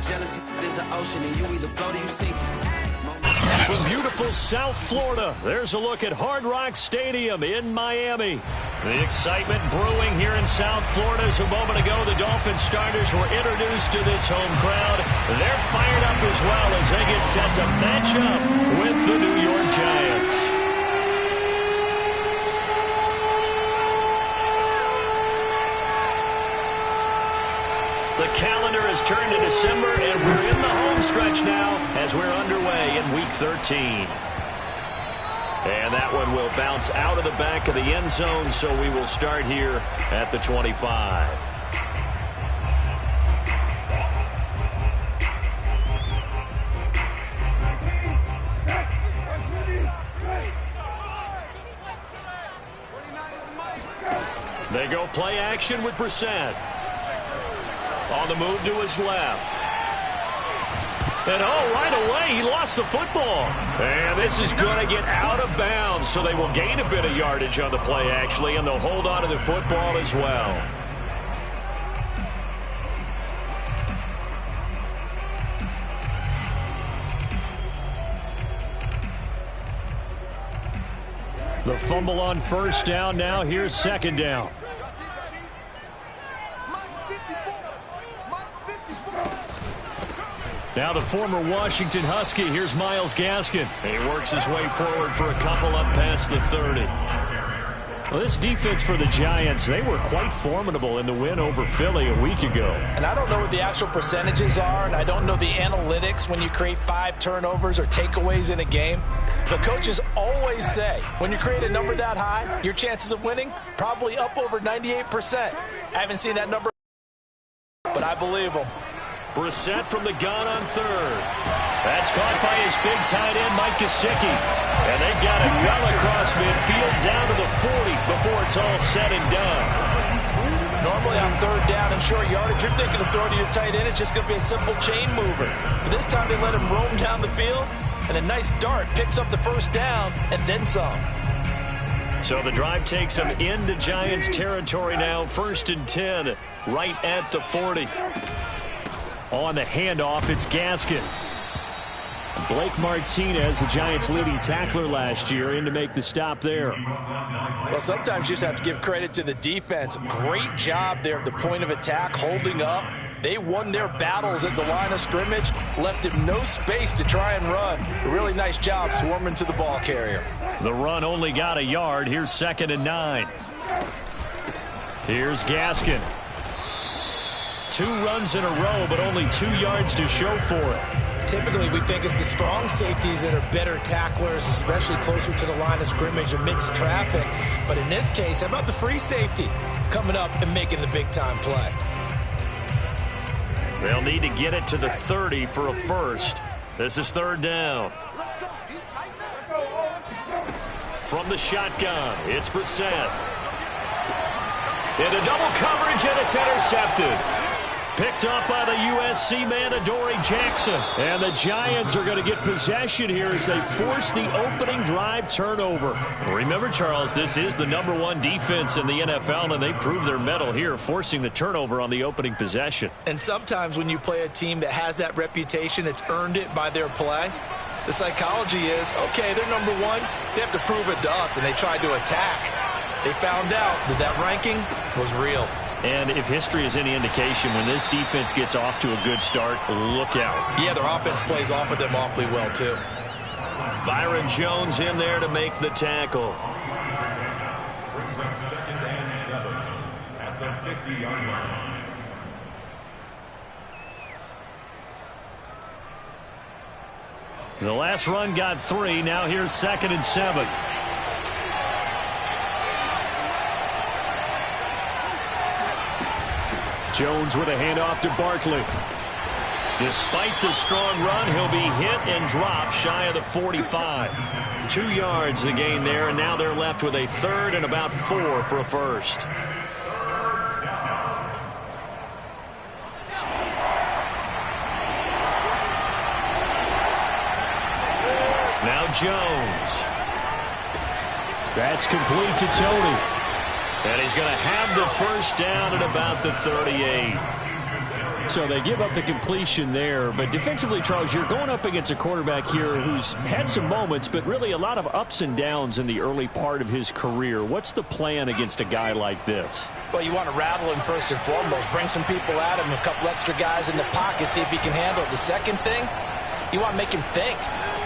jealousy is an ocean, and you either float or you sink. From beautiful South Florida, there's a look at Hard Rock Stadium in Miami. The excitement brewing here in South Florida as a moment ago the Dolphins starters were introduced to this home crowd. They're fired up as well as they get set to match up with the New York Giants. The calendar has turned to December, and we're in the home stretch now as we're underway in Week 13. And that one will bounce out of the back of the end zone, so we will start here at the 25. They go play action with Brissett. On the move to his left. And right away, he lost the football. And this is going to get out of bounds, so they will gain a bit of yardage on the play, actually, and they'll hold on to the football as well. The fumble on first down now. Here's second down. Now the former Washington Husky. Here's Myles Gaskin. He works his way forward for a couple up past the 30. Well, this defense for the Giants, they were quite formidable in the win over Philly a week ago. And I don't know what the actual percentages are, and I don't know the analytics when you create 5 turnovers or takeaways in a game. But coaches always say, when you create a number that high, your chances of winning probably up over 98%. I haven't seen that number, but I believe them. Brissett from the gun on third. That's caught by his big tight end, Mike Gesicki. And they got it well across midfield down to the 40 before it's all said and done. Normally on third down and short yardage, you're thinking of throwing to your tight end. It's just going to be a simple chain mover. But this time they let him roam down the field, and a nice dart picks up the first down and then some. So the drive takes them into Giants territory now. 1st and 10, right at the 40. On the handoff, it's Gaskin. Blake Martinez, the Giants' leading tackler last year, in to make the stop there. Well, sometimes you just have to give credit to the defense. Great job there at the point of attack, holding up. They won their battles at the line of scrimmage, left him no space to try and run. A really nice job swarming to the ball carrier. The run only got a yard. Here's 2nd and 9. Here's Gaskin. 2 runs in a row, but only 2 yards to show for it. Typically, we think it's the strong safeties that are better tacklers, especially closer to the line of scrimmage amidst traffic. But in this case, how about the free safety coming up and making the big-time play? They'll need to get it to the 30 for a first. This is 3rd down. From the shotgun, it's Brissett. Into double coverage, and it's intercepted. Picked up by the USC man, Adoree Jackson. And the Giants are going to get possession here as they force the opening drive turnover. Remember, Charles, this is the #1 defense in the NFL, and they prove their mettle here, forcing the turnover on the opening possession. And sometimes when you play a team that has that reputation, that's earned it by their play, the psychology is, okay, they're #1. They have to prove it to us, and they tried to attack. They found out that that ranking was real. And if history is any indication, when this defense gets off to a good start, look out. Yeah, their offense plays off of them awfully well, too. Byron Jones in there to make the tackle. Brings up 2nd and 7 at the 50-yard line. The last run got 3. Now here's 2nd and 7. Jones with a handoff to Barkley. Despite the strong run, he'll be hit and dropped shy of the 45. 2 yards the gain there, and now they're left with a 3rd and about 4 for a first. Now Jones. That's complete to Tony. And he's going to have the first down at about the 38. So they give up the completion there. But defensively, Charles, you're going up against a quarterback here who's had some moments, but really a lot of ups and downs in the early part of his career. What's the plan against a guy like this? Well, you want to rattle him first and foremost. Bring some people at him, a couple extra guys in the pocket, see if he can handle it. The second thing, you want to make him think.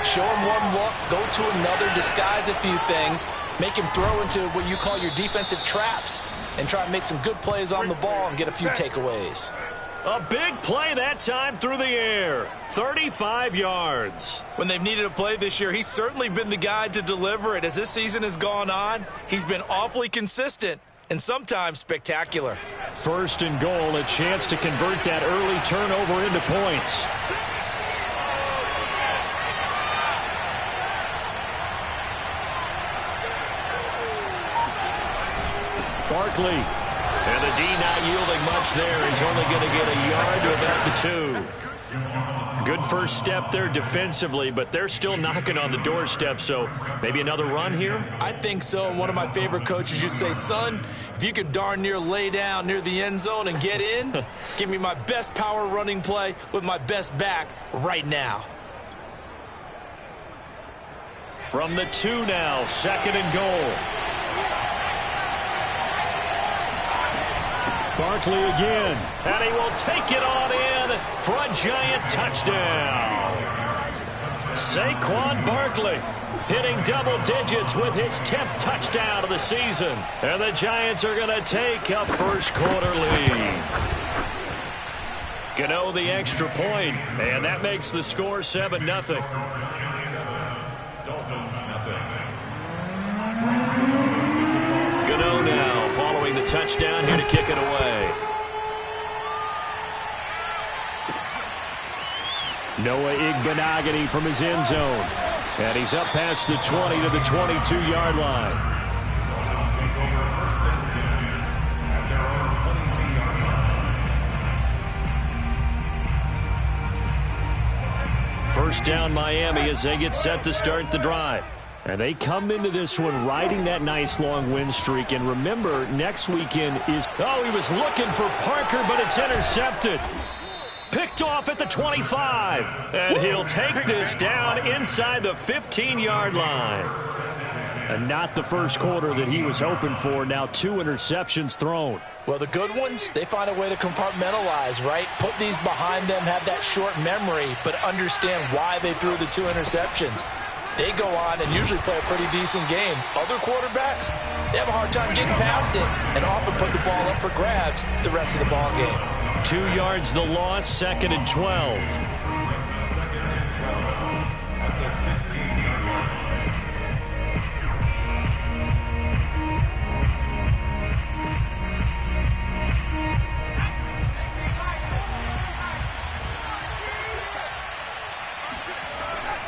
Show him one look, go to another, disguise a few things, make him throw into what you call your defensive traps, and try and make some good plays on the ball and get a few takeaways. A big play that time through the air. 35 yards. When they've needed a play this year, he's certainly been the guy to deliver it. As this season has gone on, he's been awfully consistent and sometimes spectacular. First and goal, a chance to convert that early turnover into points. Barkley. And the D not yielding much there. He's only going to get a yard to about the 2. Good first step there defensively, but they're still knocking on the doorstep, so maybe another run here? I think so. And one of my favorite coaches used to say, son, if you can darn near lay down near the end zone and get in, give me my best power running play with my best back right now. From the 2 now, second and goal. Barkley again, and he will take it on in for a giant touchdown. Saquon Barkley hitting double digits with his 10th touchdown of the season. And the Giants are going to take a first quarter lead. Gano the extra point, and that makes the score 7-0. Gano now following the touchdown here to kick it away. Noah Igbenogany from his end zone. And he's up past the 20 to the 22-yard line. First down Miami as they get set to start the drive. And they come into this one riding that nice long win streak. And remember, next weekend is... Oh, he was looking for Parker, but it's intercepted. Picked off at the 25. And he'll take this down inside the 15-yard line. And not the first quarter that he was hoping for. Now 2 interceptions thrown. Well, the good ones, they find a way to compartmentalize, right? Put these behind them, have that short memory, but understand why they threw the 2 interceptions. They go on and usually play a pretty decent game. Other quarterbacks, they have a hard time getting past it and often put the ball up for grabs the rest of the ball game. 2 yards the loss, second and 12. Second and 12 at the 16-yard line.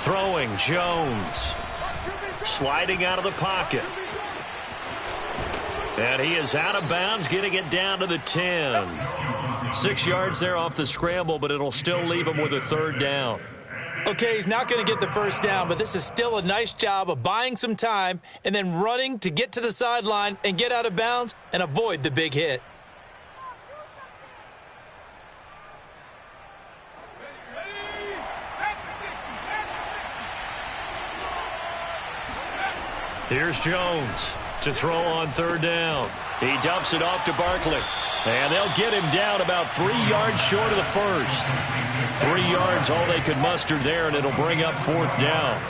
Throwing, Jones. Sliding out of the pocket. And he is out of bounds, getting it down to the 10. 6 yards there off the scramble, but it'll still leave him with a third down. Okay, he's not going to get the first down, but this is still a nice job of buying some time and then running to get to the sideline and get out of bounds and avoid the big hit. Here's Jones to throw on third down. He dumps it off to Barkley. And they'll get him down about 3 yards short of the first. 3 yards, all they could muster there, and it'll bring up fourth down.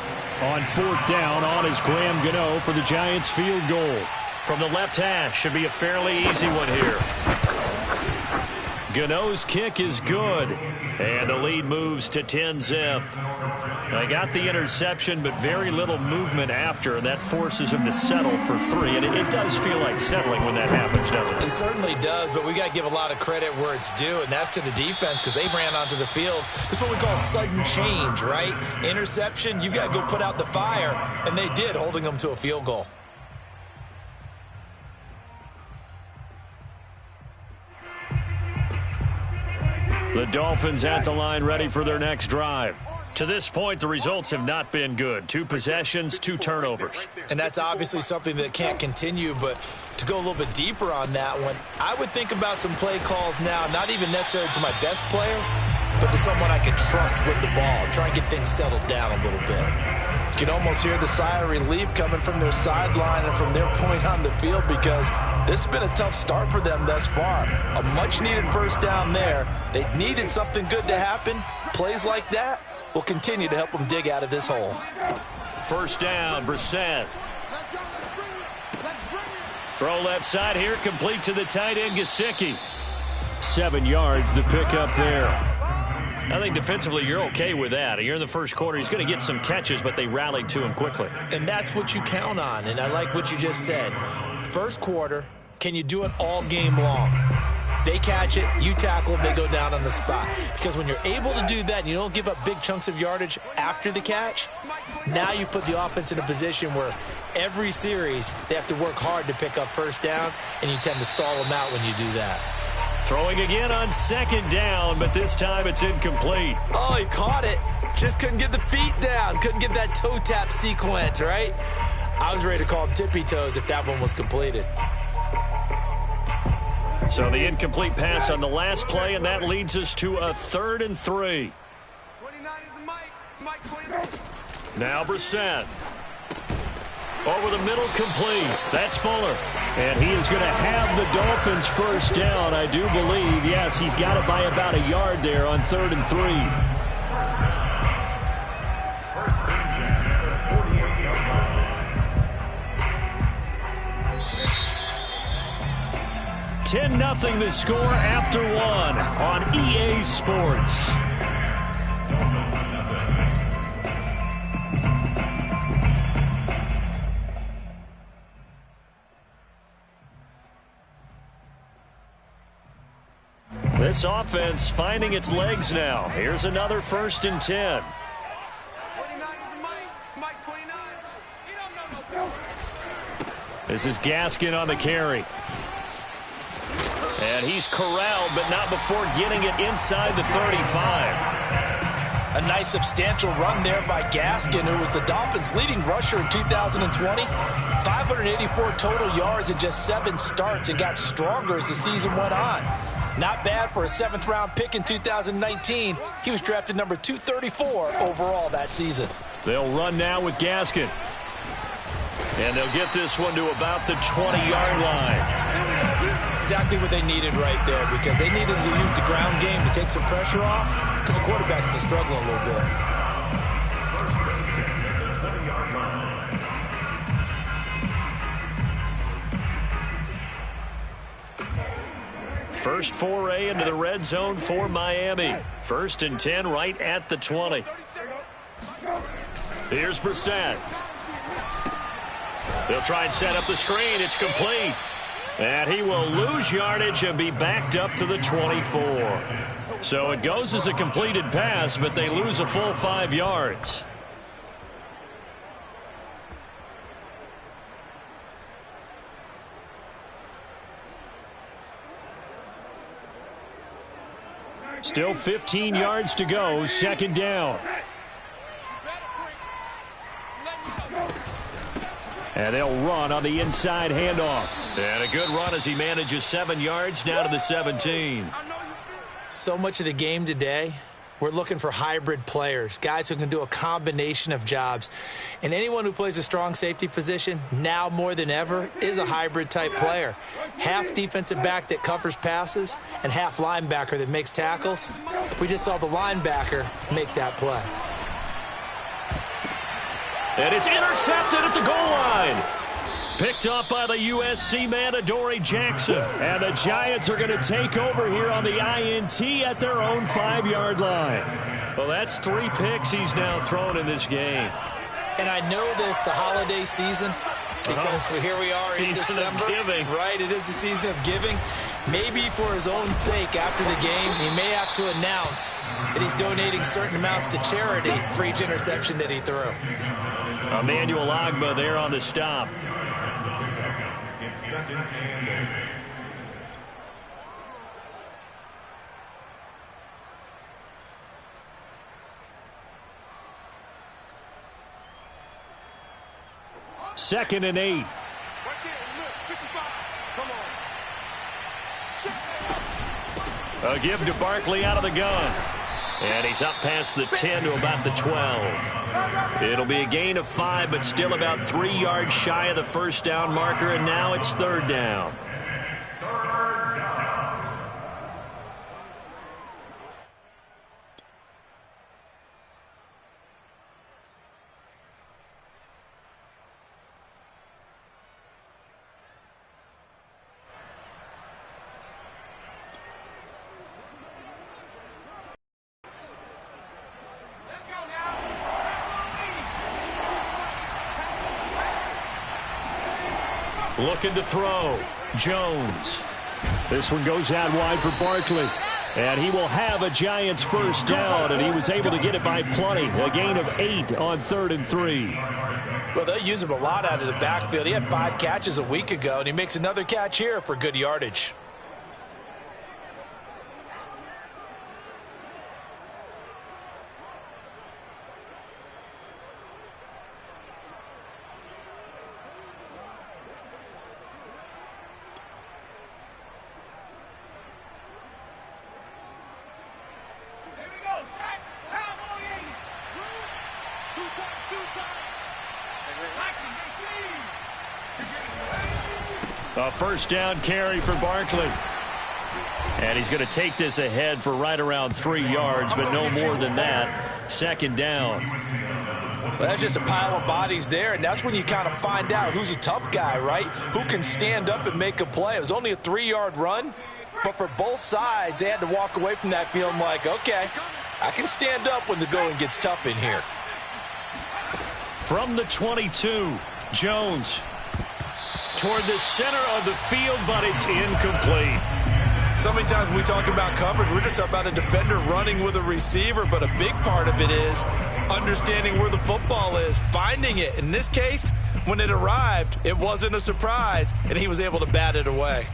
On fourth down, on is Graham Gano for the Giants field goal. From the left hash, should be a fairly easy one here. Gano's kick is good. And the lead moves to 10-zip. They got the interception, but very little movement after, and that forces him to settle for 3. And it does feel like settling when that happens, doesn't it? It certainly does, but we got to give a lot of credit where it's due, and that's to the defense because they ran onto the field. This is what we call sudden change, right? Interception, you've got to go put out the fire, and they did, holding them to a field goal. The Dolphins at the line ready for their next drive. To this point, the results have not been good. 2 possessions, 2 turnovers. And that's obviously something that can't continue, but to go a little bit deeper on that one, I would think about some play calls now, not even necessarily to my best player, but to someone I can trust with the ball. Try and get things settled down a little bit. You can almost hear the sigh of relief coming from their sideline and from their point on the field, because this has been a tough start for them thus far. A much-needed first down there. They needed something good to happen. Plays like that will continue to help them dig out of this hole. First down, Brissett. Throw left side here, complete to the tight end, Gesicki. 7 yards, the pickup there. I think defensively you're okay with that. You're in the first quarter. He's going to get some catches, but they rallied to him quickly. And that's what you count on, and I like what you just said. First quarter, can you do it all game long? They catch it, you tackle them, they go down on the spot. Because when you're able to do that and you don't give up big chunks of yardage after the catch, now you put the offense in a position where every series they have to work hard to pick up first downs, and you tend to stall them out when you do that. Throwing again on second down, but this time it's incomplete. Oh, he caught it. Just couldn't get the feet down. Couldn't get that toe tap sequence, right? I was ready to call him tippy toes if that one was completed. So the incomplete pass on the last play, and that leads us to a 3rd and 3. 29 is the Mike 29. Now Brissett. Over the middle, complete. That's Fuller. And he is going to have the Dolphins first down, I do believe. Yes, he's got it by about a yard there on 3rd and 3. 10-0 the score after 1 on EA Sports. This offense finding its legs now. Here's another 1st and 10. 29 is the Mike 29. This is Gaskin on the carry. And he's corralled, but not before getting it inside the 35. A nice substantial run there by Gaskin, who was the Dolphins' leading rusher in 2020. 584 total yards in just 7 starts, and got stronger as the season went on. Not bad for a 7th-round pick in 2019. He was drafted number 234 overall that season. They'll run now with Gaskin. And they'll get this one to about the 20-yard line. Exactly what they needed right there, because they needed to use the ground game to take some pressure off, because the quarterback's been struggling a little bit. First foray into the red zone for Miami. 1st and 10 right at the 20. Here's Brissett. They'll try and set up the screen. It's complete. And he will lose yardage and be backed up to the 24. So it goes as a completed pass, but they lose a full 5 yards. Still 15 yards to go, 2nd down. And they'll run on the inside handoff. And a good run as he manages 7 yards down to the 17. So much of the game today, we're looking for hybrid players, guys who can do a combination of jobs. And anyone who plays a strong safety position, now more than ever, is a hybrid-type player. Half defensive back that covers passes and half linebacker that makes tackles. We just saw the linebacker make that play. And it's intercepted at the goal line. Picked up by the USC man, Adoree Jackson. And the Giants are going to take over here on the INT at their own 5-yard line. Well, that's 3 picks he's now thrown in this game. And I know this, the holiday season, because here we are in December. Season of giving. Right, it is the season of giving. Maybe for his own sake after the game, he may have to announce that he's donating certain amounts to charity for each interception that he threw. Emmanuel Ogbah there on the stop. It's 2nd and 8. 2nd and 8. Right there, look, 55. Come on. A give to Barkley out of the gun. And he's up past the 10 to about the 12. It'll be a gain of 5, but still about 3 yards shy of the first down marker, and now it's 3rd down. Looking to throw. Jones. This one goes out wide for Barkley. And he will have a Giants first down, and he was able to get it by plenty. A gain of 8 on 3rd and 3. Well, they'll use him a lot out of the backfield. He had 5 catches a week ago, and he makes another catch here for good yardage. A first down carry for Barkley. And he's going to take this ahead for right around 3 yards, but no more than that. 2nd down. Well, that's just a pile of bodies there, and that's when you kind of find out who's a tough guy, right? Who can stand up and make a play. It was only a 3-yard run, but for both sides, they had to walk away from that feeling like, okay, I can stand up when the going gets tough in here. From the 22, Jones toward the center of the field, but it's incomplete. So many times when we talk about coverage, we're just about a defender running with a receiver, but a big part of it is understanding where the football is, finding it. In this case, when it arrived, it wasn't a surprise, and he was able to bat it away.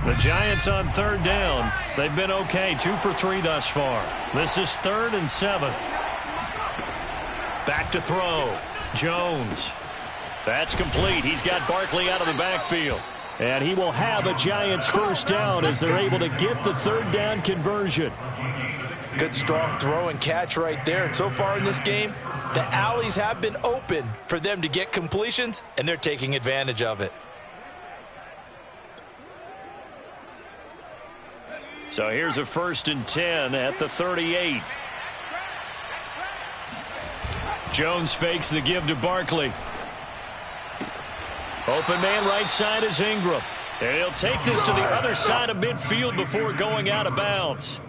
The Giants on 3rd down. They've been okay, 2 for 3 thus far. This is 3rd and 7. Back to throw. Jones. That's complete. He's got Barkley out of the backfield. And he will have a Giants first down as they're able to get the 3rd down conversion. Good strong throw and catch right there. And so far in this game, the alleys have been open for them to get completions, and they're taking advantage of it. So here's a 1st and 10 at the 38. Jones fakes the give to Barkley. Open man right side is Ingram. And he'll take this to the other side of midfield before going out of bounds.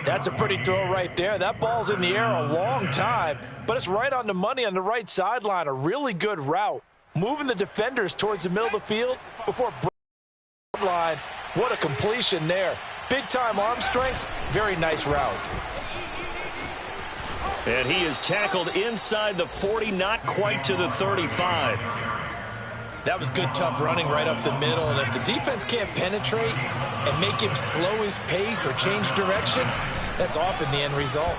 That's a pretty throw right there. That ball's in the air a long time, but it's right on the money on the right sideline. A really good route. Moving the defenders towards the middle of the field before line. What a completion there. Big-time arm strength. Very nice route. And he is tackled inside the 40, not quite to the 35. That was good, tough running right up the middle. And if the defense can't penetrate and make him slow his pace or change direction, that's often the end result.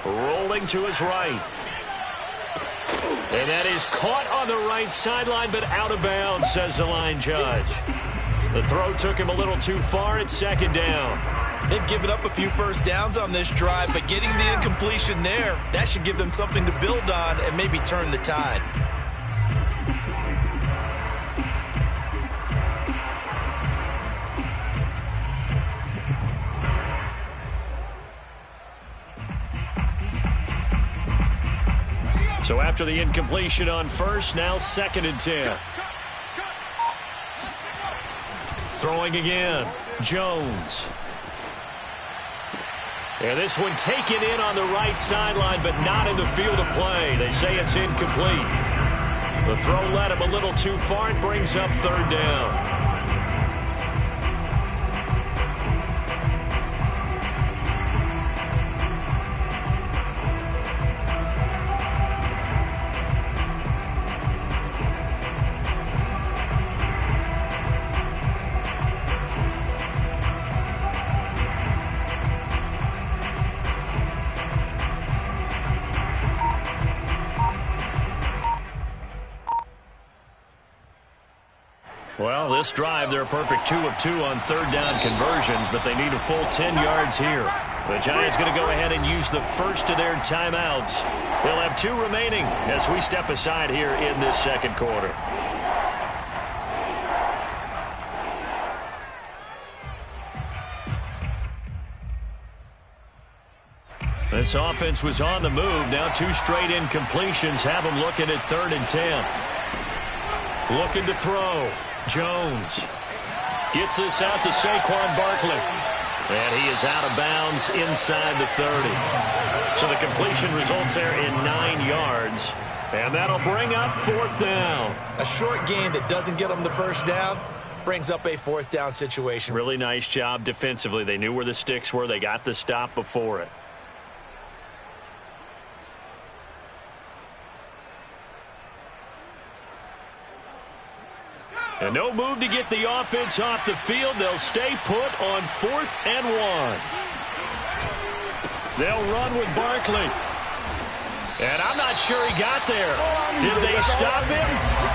Rolling to his right. And that is caught on the right sideline, but out of bounds, says the line judge. The throw took him a little too far. It's 2nd down. They've given up a few first downs on this drive, but getting the incompletion there, that should give them something to build on and maybe turn the tide. So after the incompletion on 1st, now 2nd and 10. Throwing again, Jones. And this one taken in on the right sideline, but not in the field of play. They say it's incomplete. The throw led him a little too far. It brings up 3rd down. Well, this drive, they're a perfect 2 of 2 on third down conversions, but they need a full 10 yards here. The Giants going to go ahead and use the first of their timeouts. They'll have 2 remaining as we step aside here in this second quarter. This offense was on the move. Now 2 straight incompletions have them looking at 3rd and 10. Looking to throw. Jones gets this out to Saquon Barkley. And he is out of bounds inside the 30. So the completion results there in 9 yards. And that'll bring up 4th down. A short gain that doesn't get them the first down brings up a 4th down situation. Really nice job defensively. They knew where the sticks were. They got the stop before it. And no move to get the offense off the field. They'll stay put on 4th and 1. They'll run with Barkley. And I'm not sure he got there. Did they stop him?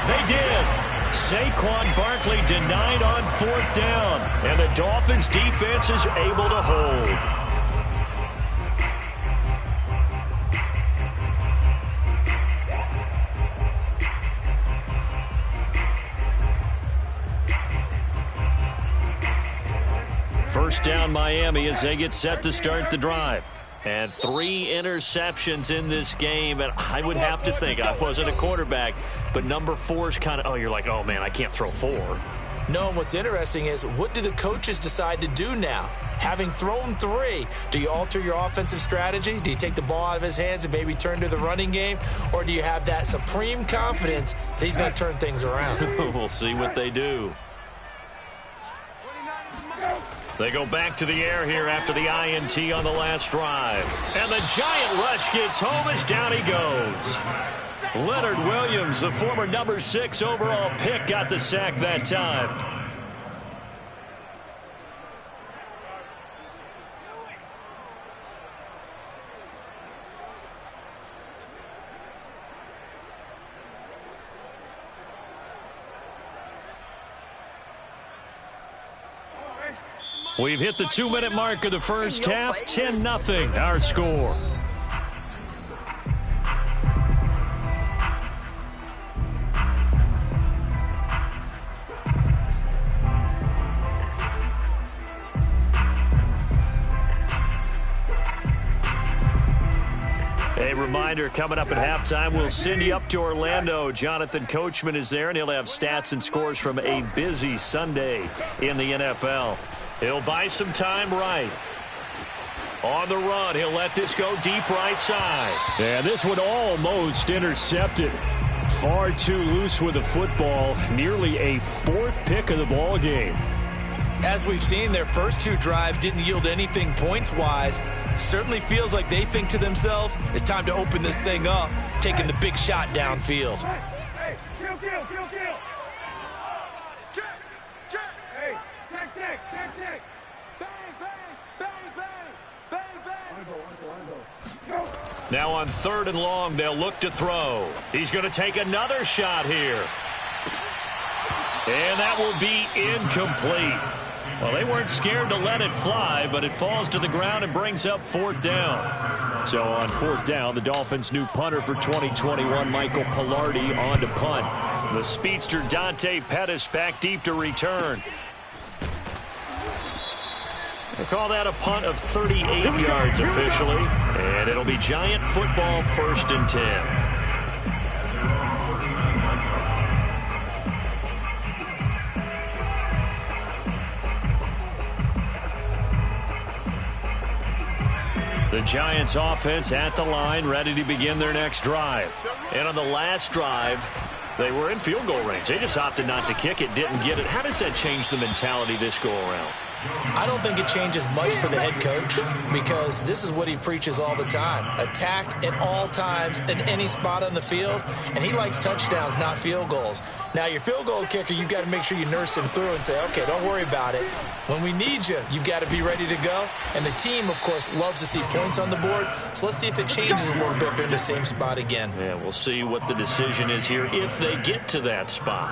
They did. Saquon Barkley denied on 4th down. And the Dolphins defense is able to hold. First down Miami as they get set to start the drive. And 3 interceptions in this game. And I would have to think, I wasn't a quarterback, but number 4 is kind of, oh, you're like, oh, man, I can't throw 4. No, and what's interesting is, what do the coaches decide to do now? Having thrown 3, do you alter your offensive strategy? Do you take the ball out of his hands and maybe turn to the running game? Or do you have that supreme confidence that he's going to turn things around? We'll see what they do. They go back to the air here after the INT on the last drive. And the giant rush gets home as down he goes. Leonard Williams, the former number 6 overall pick, got the sack that time. We've hit the 2-minute mark of the first half. 10-0 our score. A reminder, coming up at halftime, we'll send you up to Orlando. Jonathan Coachman is there, and he'll have stats and scores from a busy Sunday in the NFL. He'll buy some time right. On the run, he'll let this go deep right side. And this one almost intercepted. Far too loose with the football. Nearly a 4th pick of the ball game. As we've seen, their first 2 drives didn't yield anything points-wise. Certainly feels like they think to themselves, it's time to open this thing up, taking the big shot downfield. Hey, kill. Check. Bang. Now on 3rd and long, they'll look to throw. He's going to take another shot here. And that will be incomplete. Well, they weren't scared to let it fly, but it falls to the ground and brings up 4th down. So on 4th down, the Dolphins' new punter for 2021, Michael Pilardi, on to punt. The speedster Dante Pettis back deep to return. They call that a punt of 38 yards officially, and it'll be Giant football 1st and 10. The Giants offense at the line, ready to begin their next drive. And on the last drive, they were in field goal range. They just opted not to kick it, didn't get it. How does that change the mentality this go around? I don't think it changes much for the head coach because this is what he preaches all the time. Attack at all times in any spot on the field, and he likes touchdowns, not field goals. Now, your field goal kicker, you've got to make sure you nurse him through and say, okay, don't worry about it. When we need you, you've got to be ready to go. And the team, of course, loves to see points on the board. So let's see if it changes a little bit if they're in the same spot again. Yeah, we'll see what the decision is here if they get to that spot.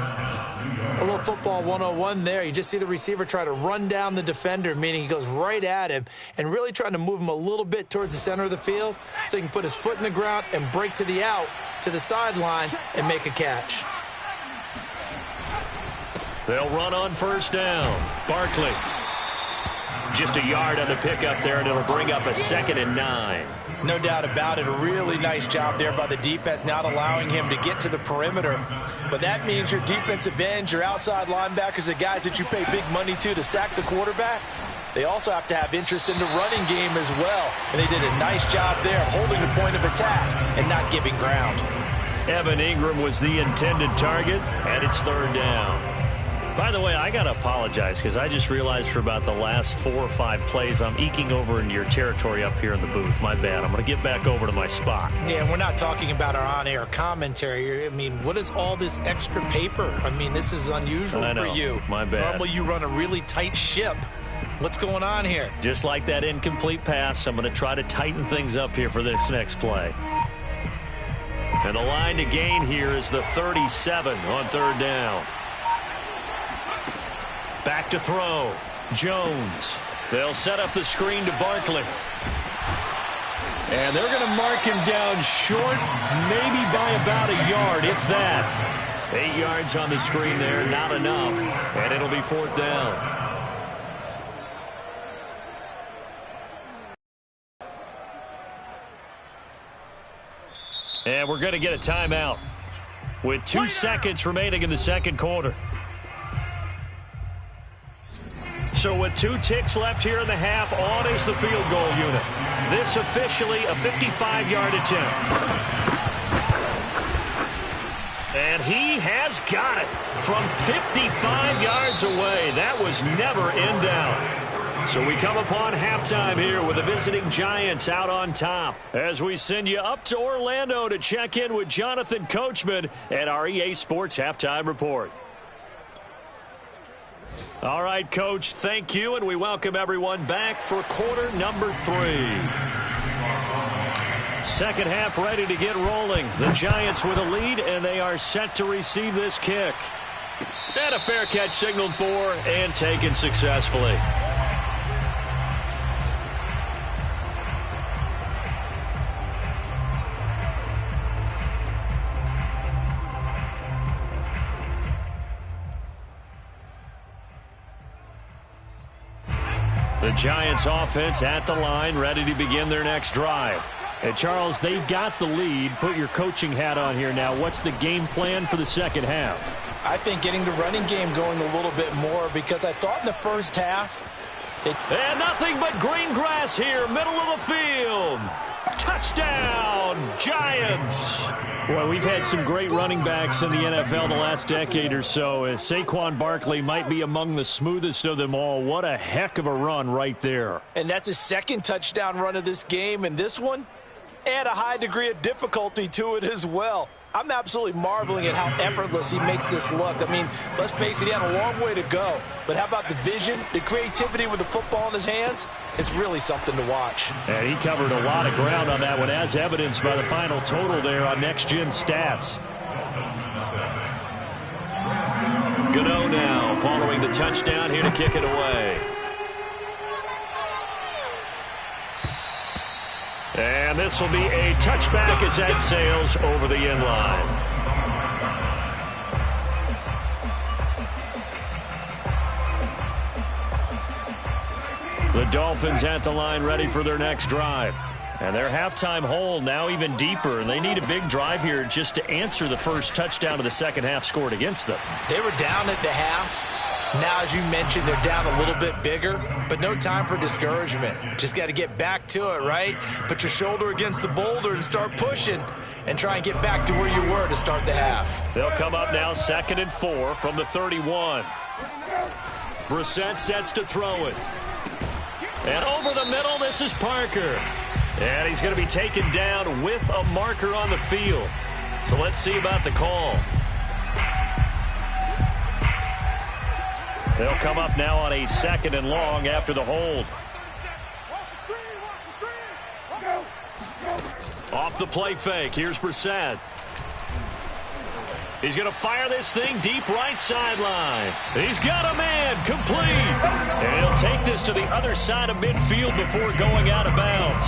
A little football 101 there. You just see the receiver try to run down the defender, meaning he goes right at him and really trying to move him a little bit towards the center of the field so he can put his foot in the ground and break to the out, to the sideline, and make a catch. They'll run on first down. Barkley. Just a yard on the pickup there, and it'll bring up a 2nd and 9. No doubt about it. A really nice job there by the defense, not allowing him to get to the perimeter. But that means your defensive ends, your outside linebackers, the guys that you pay big money to sack the quarterback, they also have to have interest in the running game as well. And they did a nice job there holding the point of attack and not giving ground. Evan Ingram was the intended target, and it's 3rd down. By the way, I got to apologize because I just realized for about the last 4 or 5 plays, I'm eking over into your territory up here in the booth. My bad. I'm going to get back over to my spot. Yeah, and we're not talking about our on-air commentary. I mean, what is all this extra paper? I mean, this is unusual for you. My bad. Normally you run a really tight ship. What's going on here? Just like that incomplete pass, I'm going to try to tighten things up here for this next play. And the line to gain here is the 37 on 3rd down. Back to throw. Jones. They'll set up the screen to Barkley. And they're going to mark him down short, maybe by about a yard, if that. 8 yards on the screen there, not enough. And it'll be 4th down. And we're going to get a timeout with 2 seconds remaining in the second quarter. So with 2 ticks left here in the half, on is the field goal unit. This officially a 55-yard attempt. And he has got it from 55 yards away. That was never in doubt. So we come upon halftime here with the visiting Giants out on top as we send you up to Orlando to check in with Jonathan Coachman at our EA Sports Halftime Report. All right, Coach, thank you, and we welcome everyone back for quarter number 3. Second half ready to get rolling. The Giants with a lead, and they are set to receive this kick. And a fair catch signaled for and taken successfully. The Giants offense at the line, ready to begin their next drive. And Charles, they've got the lead. Put your coaching hat on here now. What's the game plan for the second half? I think getting the running game going a little bit more because I thought in the first half. And nothing but green grass here, middle of the field. Touchdown, Giants. Boy, we've had some great running backs in the NFL the last decade or so. As Saquon Barkley might be among the smoothest of them all. What a heck of a run right there. And that's his 2nd touchdown run of this game. And this one, add a high degree of difficulty to it as well. I'm absolutely marveling at how effortless he makes this look. I mean, let's face it, he had a long way to go. But how about the vision, the creativity with the football in his hands? It's really something to watch. And he covered a lot of ground on that one, as evidenced by the final total there on Next Gen Stats. Gano now following the touchdown here to kick it away. And this will be a touchback as that sails over the end line. The Dolphins at the line ready for their next drive. And their halftime hole now even deeper. And they need a big drive here just to answer the first touchdown of the second half scored against them. They were down at the half. Now, as you mentioned, they're down a little bit bigger, but no time for discouragement. Just got to get back to it, right? Put your shoulder against the boulder and start pushing and try and get back to where you were to start the half. They'll come up now 2nd and 4 from the 31. Brissett sets to throw it. And over the middle, this is Parker. And he's going to be taken down with a marker on the field. So let's see about the call. They'll come up now on a 2nd and long after the hold. Off the play fake. Here's Brissett. He's going to fire this thing deep right sideline. He's got a man complete. And he'll take this to the other side of midfield before going out of bounds.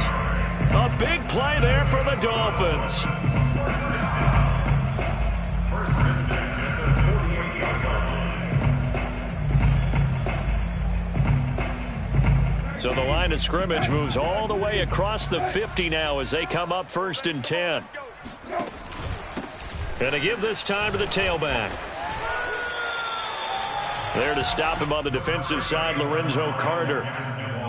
A big play there for the Dolphins. First and 10 at the 48-yard line. So the line of scrimmage moves all the way across the 50 now as they come up 1st and 10. And to give this time to the tailback. There to stop him on the defensive side, Lorenzo Carter.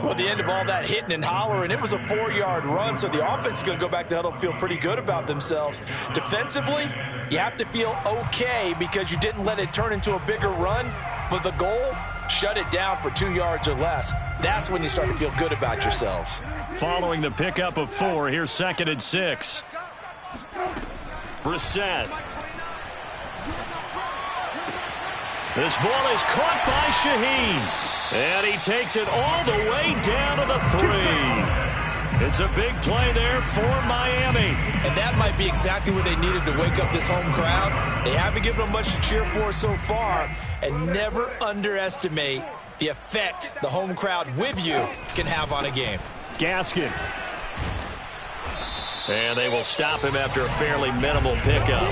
Well, at the end of all that hitting and hollering, it was a 4-yard run, so the offense is going to go back to huddle and feel pretty good about themselves. Defensively, you have to feel okay because you didn't let it turn into a bigger run, but the goal, shut it down for 2 yards or less. That's when you start to feel good about yourselves. Following the pickup of 4, here's 2nd and 6. Brissett. This ball is caught by Shaheen. And he takes it all the way down to the 3. It's a big play there for Miami. And that might be exactly what they needed to wake up this home crowd. They haven't given them much to cheer for so far. And never underestimate the effect the home crowd with you can have on a game. Gaskin. And they will stop him after a fairly minimal pickup.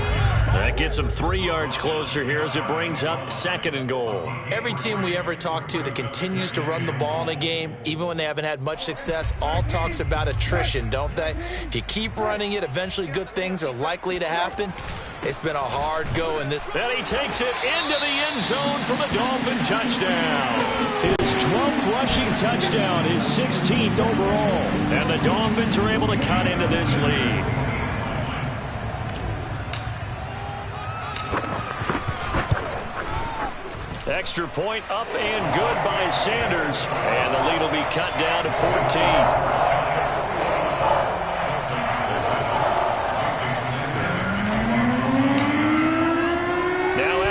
That gets him 3 yards closer here as it brings up 2nd and goal. Every team we ever talk to that continues to run the ball in a game, even when they haven't had much success, all talks about attrition, don't they? If you keep running it, eventually good things are likely to happen. It's been a hard go in this. And he takes it into the end zone for the Dolphin touchdown. His 12th rushing touchdown, his 16th overall. And the Dolphins are able to cut into this lead. Extra point up and good by Sanders. And the lead will be cut down to 14.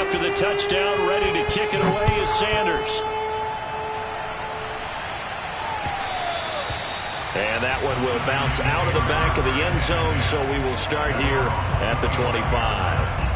After the touchdown, ready to kick it away is Sanders. And that one will bounce out of the back of the end zone, so we will start here at the 25.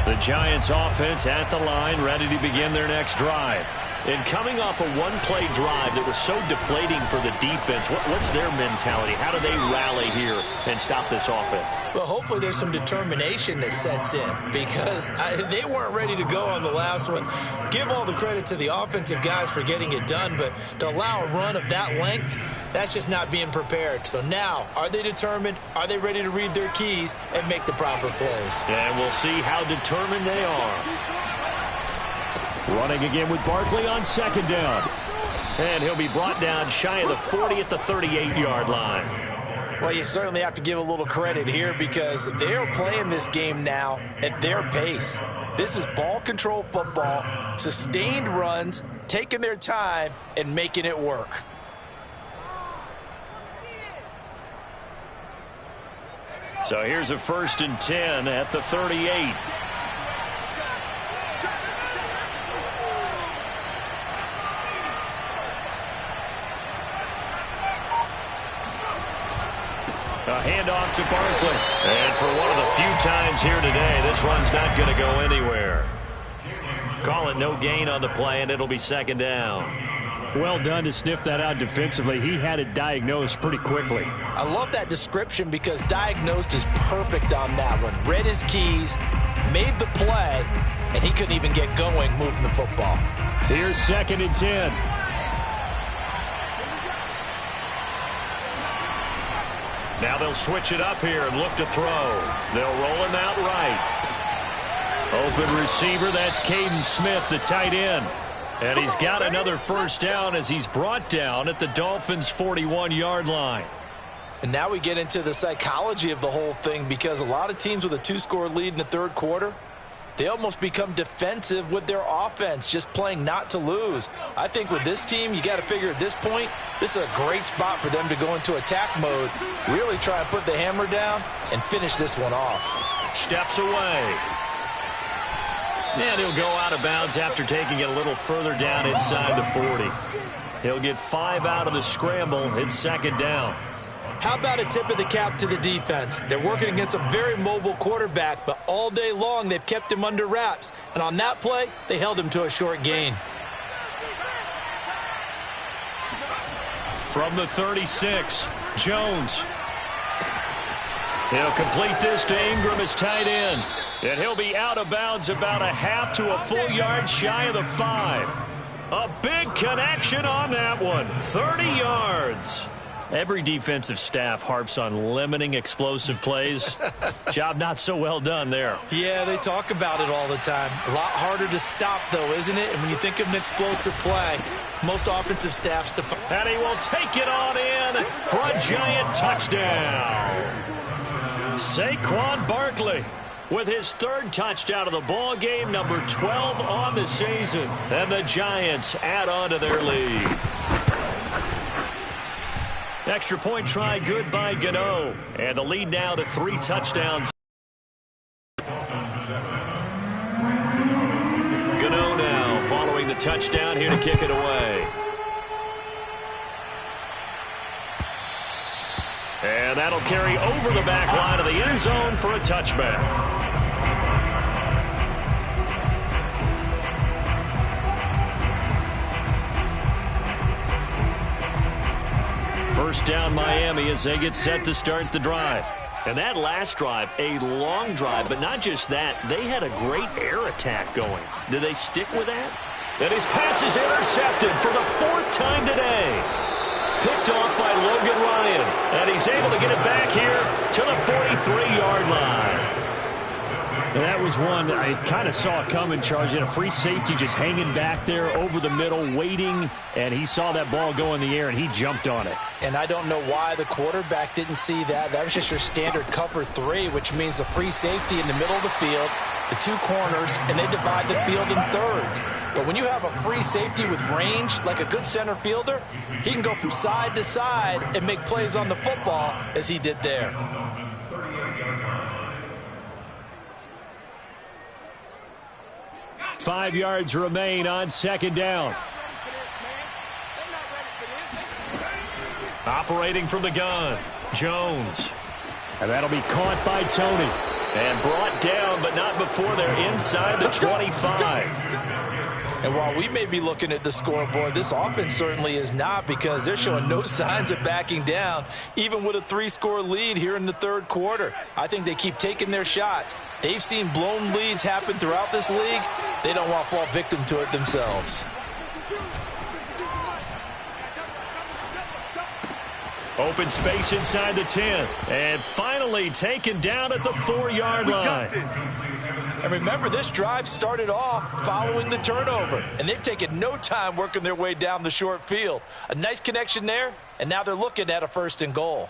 The Giants offense at the line, ready to begin their next drive. And coming off a one-play drive that was so deflating for the defense, what's their mentality? How do they rally here and stop this offense? Well, hopefully there's some determination that sets in because they weren't ready to go on the last one. Give all the credit to the offensive guys for getting it done, but to allow a run of that length, that's just not being prepared. So now, are they determined? Are they ready to read their keys and make the proper plays? And we'll see how determined they are. Running again with Barkley on 2nd down. And he'll be brought down shy of the 40 at the 38-yard line. Well, you certainly have to give a little credit here because they're playing this game now at their pace. This is ball control football, sustained runs, taking their time, and making it work. So here's a 1st and 10 at the 38. A handoff to Barkley. And for one of the few times here today, this one's not going to go anywhere. Call it no gain on the play, and it'll be 2nd down. Well done to sniff that out defensively. He had it diagnosed pretty quickly. I love that description because diagnosed is perfect on that one. Read his keys, made the play, and he couldn't even get going moving the football. Here's 2nd and 10. Now they'll switch it up here and look to throw. They'll roll him out right. Open receiver, that's Caden Smith, the tight end. And he's got another 1st down as he's brought down at the Dolphins' 41-yard line. And now we get into the psychology of the whole thing because a lot of teams with a 2-score lead in the 3rd quarter, they almost become defensive with their offense, just playing not to lose. I think with this team, you got to figure at this point, this is a great spot for them to go into attack mode, really try and put the hammer down and finish this one off. Steps away. And he'll go out of bounds after taking it a little further down inside the 40. He'll get 5 out of the scramble. It's second down. How about a tip of the cap to the defense? They're working against a very mobile quarterback, but all day long they've kept him under wraps. And on that play, they held him to a short gain. From the 36, Jones. He'll complete this to Ingram as tight end. And he'll be out of bounds about a half to a full yard shy of the 5. A big connection on that one. 30 yards. Every defensive staff harps on limiting explosive plays. Job not so well done there. Yeah, they talk about it all the time. A lot harder to stop, though, isn't it? And when you think of an explosive play, most offensive staffs define. And he will take it on in for a giant touchdown. Saquon Barkley with his 3rd touchdown of the ball game, number 12 on the season. And the Giants add on to their lead. Extra point try good by Gano. And the lead now to 3 touchdowns. Gano now following the touchdown here to kick it away. And that'll carry over the back line of the end zone for a touchback. First down Miami as they get set to start the drive. And that last drive, a long drive, but not just that, they had a great air attack going. Did they stick with that? And his pass is intercepted for the 4th time today. Picked off by Logan Ryan. And he's able to get it back here to the 43-yard line. And that was one that I kind of saw coming, Charles. He had a free safety just hanging back there over the middle, waiting, and he saw that ball go in the air, and he jumped on it. And I don't know why the quarterback didn't see that. That was just your standard cover 3, which means the free safety in the middle of the field, the 2 corners, and they divide the field in thirds. But when you have a free safety with range, like a good center fielder, he can go from side to side and make plays on the football as he did there. 5 yards remain on second down. Operating from the gun, Jones. And that'll be caught by Tony. And brought down, but not before they're inside the 25. And while we may be looking at the scoreboard, this offense certainly is not, because they're showing no signs of backing down, even with a 3-score lead here in the 3rd quarter. I think they keep taking their shots. They've seen blown leads happen throughout this league. They don't want to fall victim to it themselves. Open space inside the 10. And finally taken down at the 4-yard line. And remember, this drive started off following the turnover, and they've taken no time working their way down the short field. A nice connection there, and now they're looking at a 1st and goal.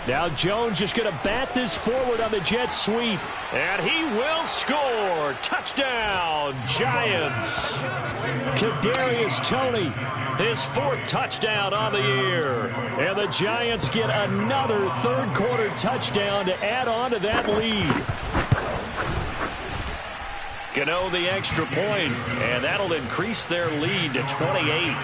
Now Jones just going to bat this forward on the jet sweep. And he will score. Touchdown, Giants. Kadarius Toney, his 4th touchdown on the year. And the Giants get another 3rd quarter touchdown to add on to that lead. Gano the extra point, and that'll increase their lead to 28.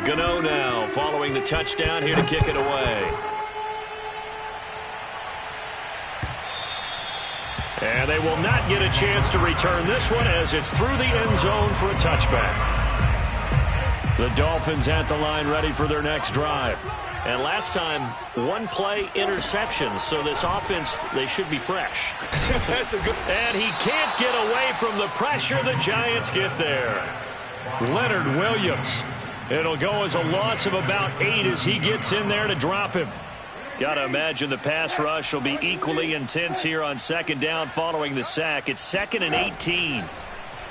Gano now following the touchdown here to kick it away. And they will not get a chance to return this one as it's through the end zone for a touchback. The Dolphins at the line ready for their next drive. And last time, 1 play interception, so this offense, they should be fresh. That's a good. And he can't get away from the pressure. The Giants get there. Leonard Williams. It'll go as a loss of about 8 as he gets in there to drop him. Got to imagine the pass rush will be equally intense here on second down following the sack. It's 2nd and 18.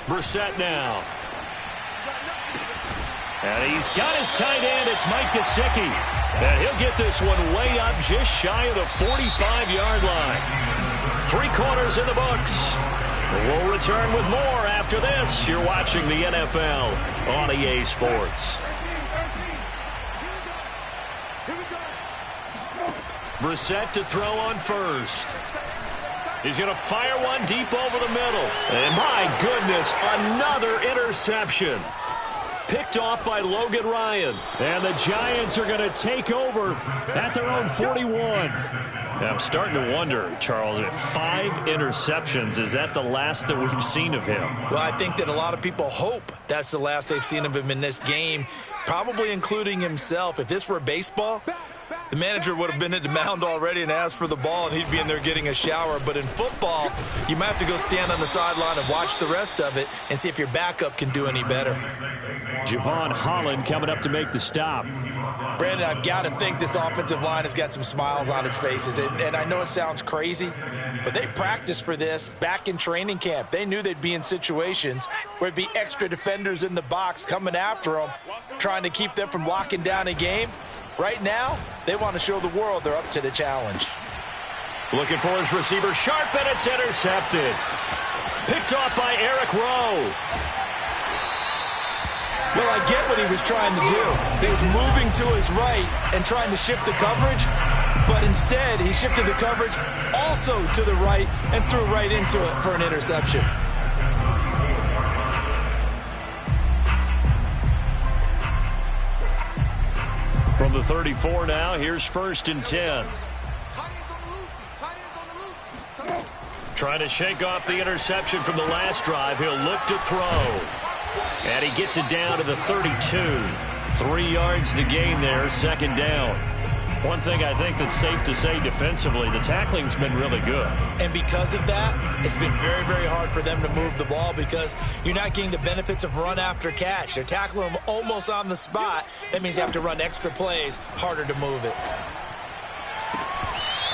Brissett now. And he's got his tight end. It's Mike Gesicki. And he'll get this one way up just shy of the 45-yard line. 3 quarters in the books. We'll return with more after this. You're watching the NFL on EA Sports. Brissett to throw on first. He's going to fire one deep over the middle. And my goodness, another interception. Picked off by Logan Ryan. And the Giants are going to take over at their own 41. I'm starting to wonder, Charles, if 5 interceptions, is that the last that we've seen of him? Well, I think that a lot of people hope that's the last they've seen of him in this game, probably including himself. If this were baseball, the manager would have been at the mound already and asked for the ball, and he'd be in there getting a shower. But in football, you might have to go stand on the sideline and watch the rest of it and see if your backup can do any better. Javon Holland coming up to make the stop. Brandon, I've got to think this offensive line has got some smiles on its faces. And I know it sounds crazy, but they practiced for this back in training camp. They knew they'd be in situations where it'd be extra defenders in the box coming after them, trying to keep them from locking down a game. Right now, they want to show the world they're up to the challenge. Looking for his receiver, sharp, and it's intercepted. Picked off by Eric Rowe. Well, I get what he was trying to do. He was moving to his right and trying to shift the coverage, but instead he shifted the coverage also to the right and threw right into it for an interception. From the 34 now, here's 1st and 10. Trying to shake off the interception from the last drive. He'll look to throw. And he gets it down to the 32. 3 yards the gain there, 2nd down. One thing I think that's safe to say defensively, the tackling's been really good. And because of that, it's been very, very hard for them to move the ball because you're not getting the benefits of run after catch. They're tackling them almost on the spot. That means you have to run extra plays, harder to move it.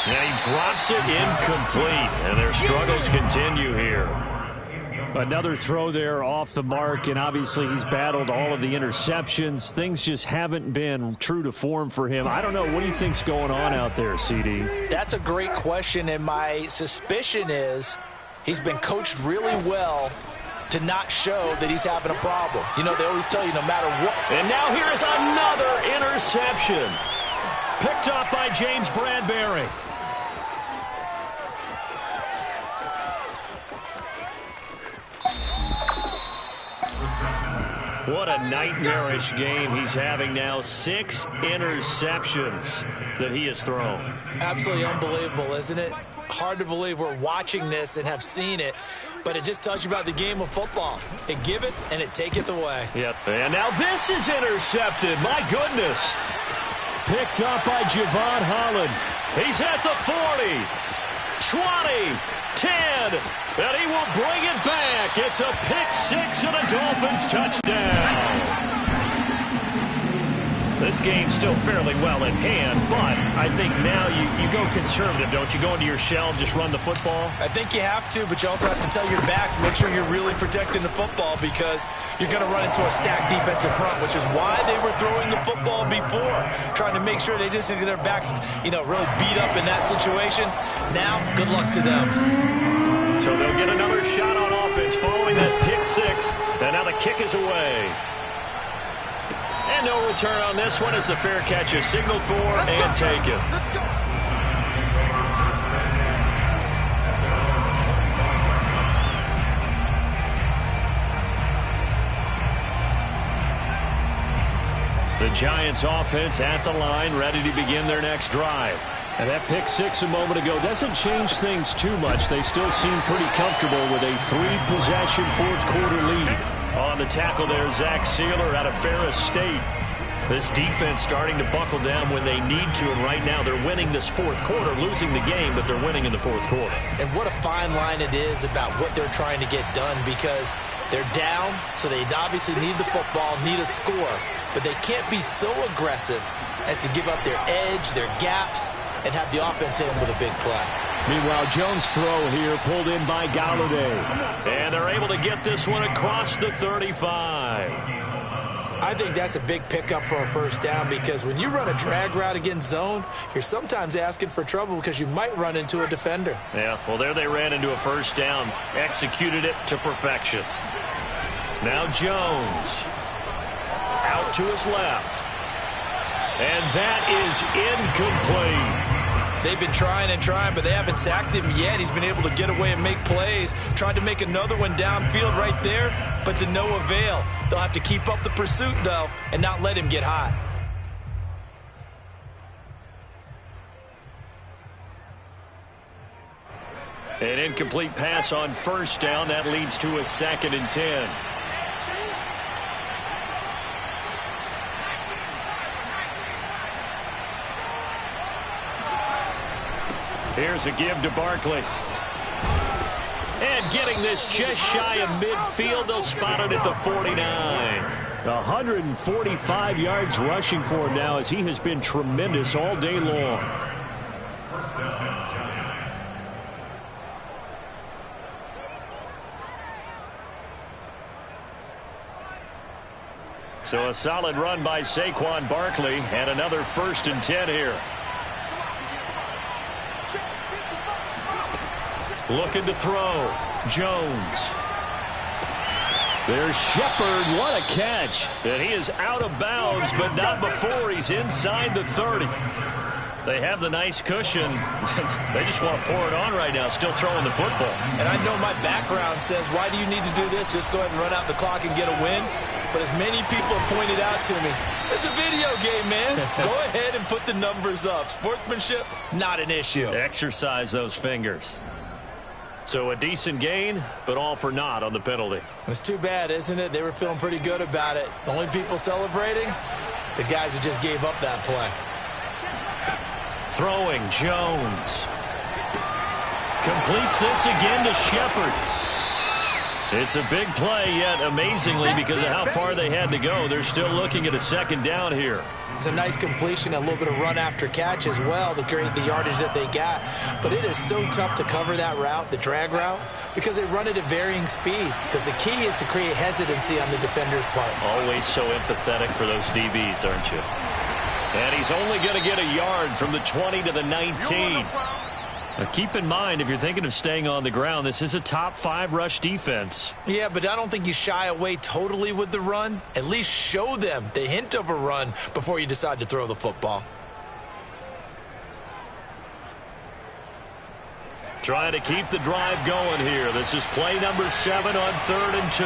Now he drops it incomplete, and their struggles continue here. Another throw there off the mark, and obviously he's battled all of the interceptions. Things just haven't been true to form for him. I don't know. What do you think's going on out there, CD? That's a great question, and my suspicion is he's been coached really well to not show that he's having a problem. You know, they always tell you no matter what. And now here's another interception. Picked up by James Bradbury. What a nightmarish game he's having now. 6 interceptions that he has thrown. Absolutely unbelievable, isn't it? Hard to believe we're watching this and have seen it, but it just tells you about the game of football. It giveth and it taketh away. Yep. And now this is intercepted. My goodness. Picked up by Javon Holland. He's at the 40, 20, 10, and he will bring it back. It's a pick-6 and a Dolphins touchdown. This game's still fairly well in hand, but I think now you go conservative, don't you? Go into your shell and just run the football? I think you have to, but you also have to tell your backs, make sure you're really protecting the football because you're going to run into a stacked defensive front, which is why they were throwing the football before, trying to make sure they just get their backs, really beat up in that situation. Now, good luck to them. So they'll get another shot on offense following that pick-6, and now the kick is away. And no return on this one as the fair catch is signaled for and taken. The Giants offense at the line, ready to begin their next drive. And that pick-6 a moment ago doesn't change things too much. They still seem pretty comfortable with a 3-possession fourth-quarter lead. On the tackle there, Zach Sealer out of Ferris State. This defense starting to buckle down when they need to, and right now they're winning this fourth quarter, losing the game, but they're winning in the fourth quarter. And what a fine line it is about what they're trying to get done because they're down, so they obviously need the football, need a score, but they can't be so aggressive as to give up their edge, their gaps, and have the offense hit them with a big play. Meanwhile, Jones' throw here pulled in by Galladay. And they're able to get this one across the 35. I think that's a big pickup for a first down because when you run a drag route against zone, you're sometimes asking for trouble because you might run into a defender. Yeah, well, there they ran into a first down, executed it to perfection. Now Jones out to his left, and that is incomplete. They've been trying and trying, but they haven't sacked him yet. He's been able to get away and make plays. Tried to make another one downfield right there, but to no avail. They'll have to keep up the pursuit, though, and not let him get hot. An incomplete pass on first down. That leads to a 2nd and 10. Here's a give to Barkley. And getting this just shy of midfield, they'll spot it at the 49. 145 yards rushing for him now as he has been tremendous all day long. First down, Giants. So a solid run by Saquon Barkley and another 1st and 10 here. Looking to throw. Jones. There's Shepard. What a catch. And he is out of bounds, but not before he's inside the 30. They have the nice cushion. They just want to pour it on right now, still throwing the football. And I know my background says, why do you need to do this? Just go ahead and run out the clock and get a win. But as many people have pointed out to me, it's a video game, man. Go ahead and put the numbers up. Sportsmanship, not an issue. Exercise those fingers. So a decent gain, but all for naught on the penalty. It's too bad, isn't it? They were feeling pretty good about it. The only people celebrating, the guys who just gave up that play. Throwing, Jones. Completes this again to Shepard. It's a big play, yet amazingly, because of how far they had to go, they're still looking at a 2nd down here. It's a nice completion, a little bit of run after catch as well to create the yardage that they got. But it is so tough to cover that route, the drag route, because they run it at varying speeds. Because the key is to create hesitancy on the defender's part. Always so empathetic for those DBs, aren't you? And he's only going to get a yard from the 20 to the 19. Now keep in mind, if you're thinking of staying on the ground, this is a top 5 rush defense. Yeah, but I don't think you shy away totally with the run. At least show them the hint of a run before you decide to throw the football. Trying to keep the drive going here. This is play number 7 on 3rd and 2.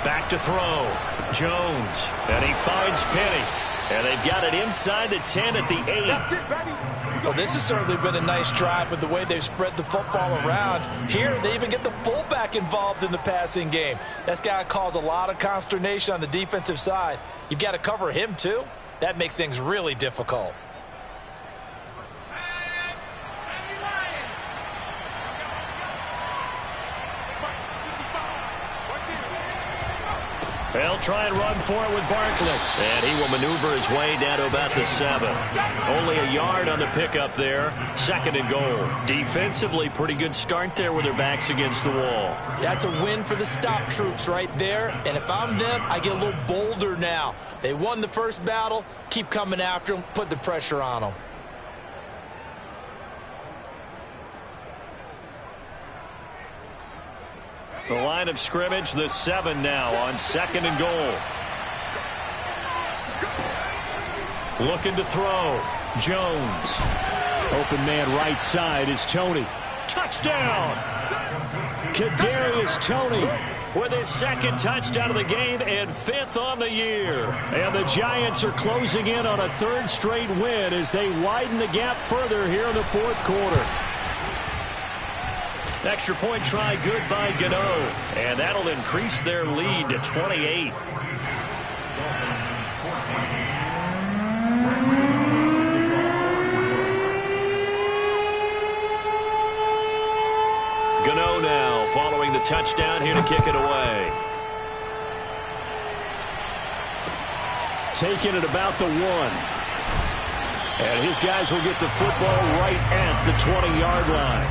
Back to throw. Jones. And he finds Penny. And they've got it inside the 10 at the 8. Well, this has certainly been a nice drive with the way they've spread the football around. Here, they even get the fullback involved in the passing game. That's got to cause a lot of consternation on the defensive side. You've got to cover him, too. That makes things really difficult. They'll try and run for it with Barkley. And he will maneuver his way down to about the 7. Only a yard on the pickup there. 2nd and goal. Defensively, pretty good start there with their backs against the wall. That's a win for the stop troops right there. And if I'm them, I get a little bolder now. They won the first battle. Keep coming after them. Put the pressure on them. The line of scrimmage, the 7 now on 2nd and goal. Looking to throw. Jones. Open man right side is Tony. Touchdown! Kadarius Toney With his 2nd touchdown of the game and 5th on the year. And the Giants are closing in on a 3rd straight win as they widen the gap further here in the 4th quarter. Extra point try good by Gano. And that'll increase their lead to 28. Gano now following the touchdown here to kick it away. Taking it about the 1. And his guys will get the football right at the 20-yard line.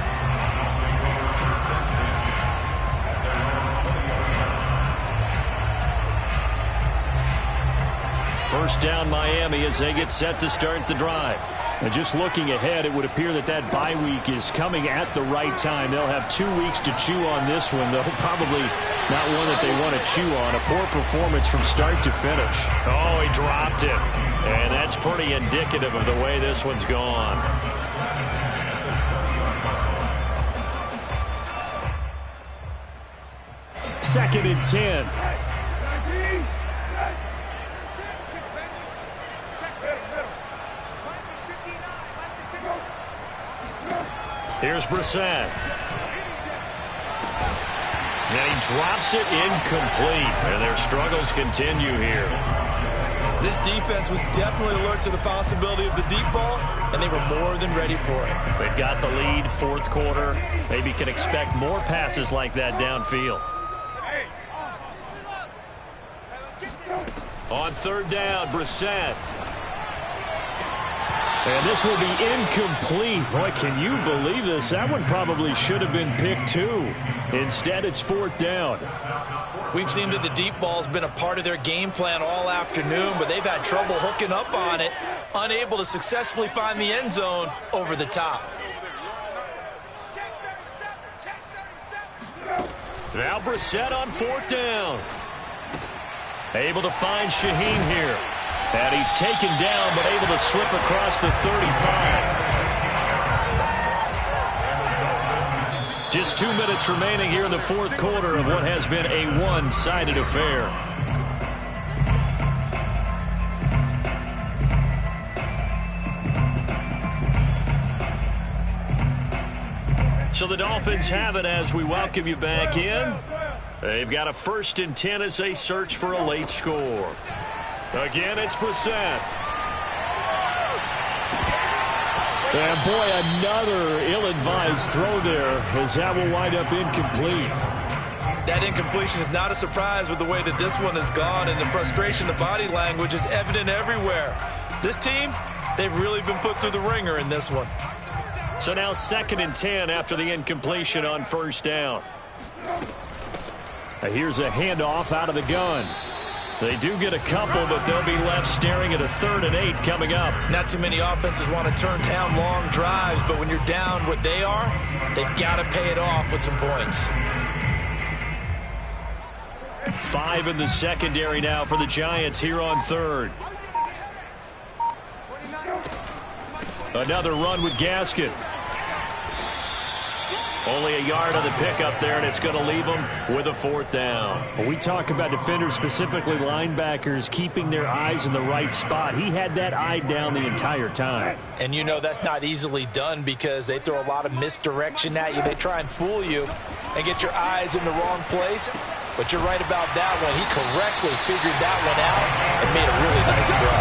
First down Miami as they get set to start the drive. And just looking ahead, it would appear that bye week is coming at the right time. They'll have 2 weeks to chew on this one, though probably not one that they want to chew on. A poor performance from start to finish. Oh, he dropped it. And that's pretty indicative of the way this one's gone. Second and 10. Here's Brissett. And he drops it incomplete. And their struggles continue here. This defense was definitely alert to the possibility of the deep ball, and they were more than ready for it. They've got the lead, fourth quarter. Maybe can expect more passes like that downfield. On third down, Brissett. And this will be incomplete. Boy, can you believe this? That one probably should have been picked too. Instead, it's fourth down. We've seen that the deep ball's been a part of their game plan all afternoon, but they've had trouble hooking up on it, unable to successfully find the end zone over the top. Now Brissett on fourth down. Able to find Shaheen here. And he's taken down, but able to slip across the 35. Just 2 minutes remaining here in the fourth quarter of what has been a one-sided affair. So the Dolphins have it as we welcome you back in. They've got a 1st and 10 as they search for a late score. Again, it's Brissett. And boy, another ill-advised throw there as that will wind up incomplete. That incompletion is not a surprise with the way that this one has gone, and the frustration, the body language is evident everywhere. This team, they've really been put through the ringer in this one. So now 2nd and 10 after the incompletion on first down. Here's a handoff out of the gun. They do get a couple, but they'll be left staring at a 3rd and 8 coming up. Not too many offenses want to turn down long drives, but when you're down what they are, they've got to pay it off with some points. 5 in the secondary now for the Giants here on third. Another run with Gaskin. Only a yard on the pickup there, and it's going to leave them with a 4th down. When we talk about defenders, specifically linebackers, keeping their eyes in the right spot. He had that eye down the entire time. And you know that's not easily done because they throw a lot of misdirection at you. They try and fool you and get your eyes in the wrong place. But you're right about that one. He correctly figured that one out and made a really nice throw.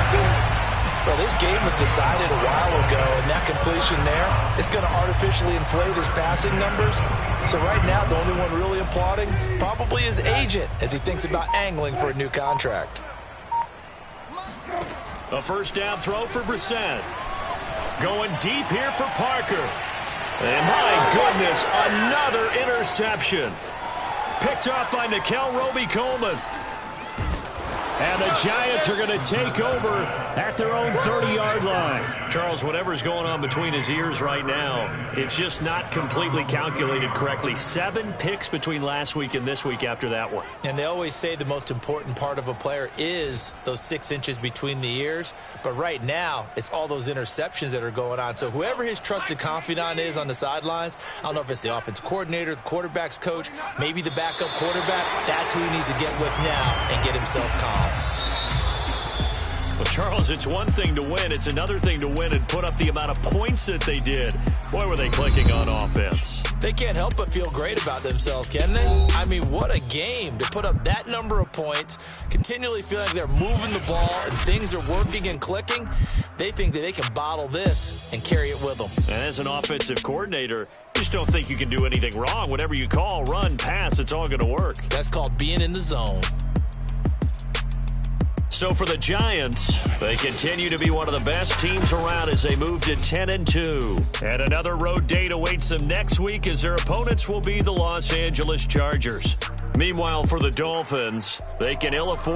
Well, this game was decided a while ago, and that completion there is going to artificially inflate his passing numbers. So right now, the only one really applauding probably his agent as he thinks about angling for a new contract. A first down throw for Brissett. Going deep here for Parker. And my goodness, another interception. Picked off by Nickel Roby-Coleman. And the Giants are going to take over at their own 30-yard line. Charles, whatever's going on between his ears right now, it's just not completely calculated correctly. 7 picks between last week and this week after that one. And they always say the most important part of a player is those 6 inches between the ears. But right now, it's all those interceptions that are going on. So whoever his trusted confidant is on the sidelines, I don't know if it's the offensive coordinator, the quarterback's coach, maybe the backup quarterback, that's who he needs to get with now and get himself calm. Well, Charles, it's one thing to win. It's another thing to win and put up the amount of points that they did. Boy, were they clicking on offense. They can't help but feel great about themselves, can they? I mean, what a game to put up that number of points, continually feeling like they're moving the ball and things are working and clicking. They think that they can bottle this and carry it with them. And as an offensive coordinator, you just don't think you can do anything wrong. Whatever you call, run, pass, it's all going to work. That's called being in the zone. So for the Giants, they continue to be one of the best teams around as they move to 10-2. And another road date awaits them next week as their opponents will be the Los Angeles Chargers. Meanwhile, for the Dolphins, they can ill afford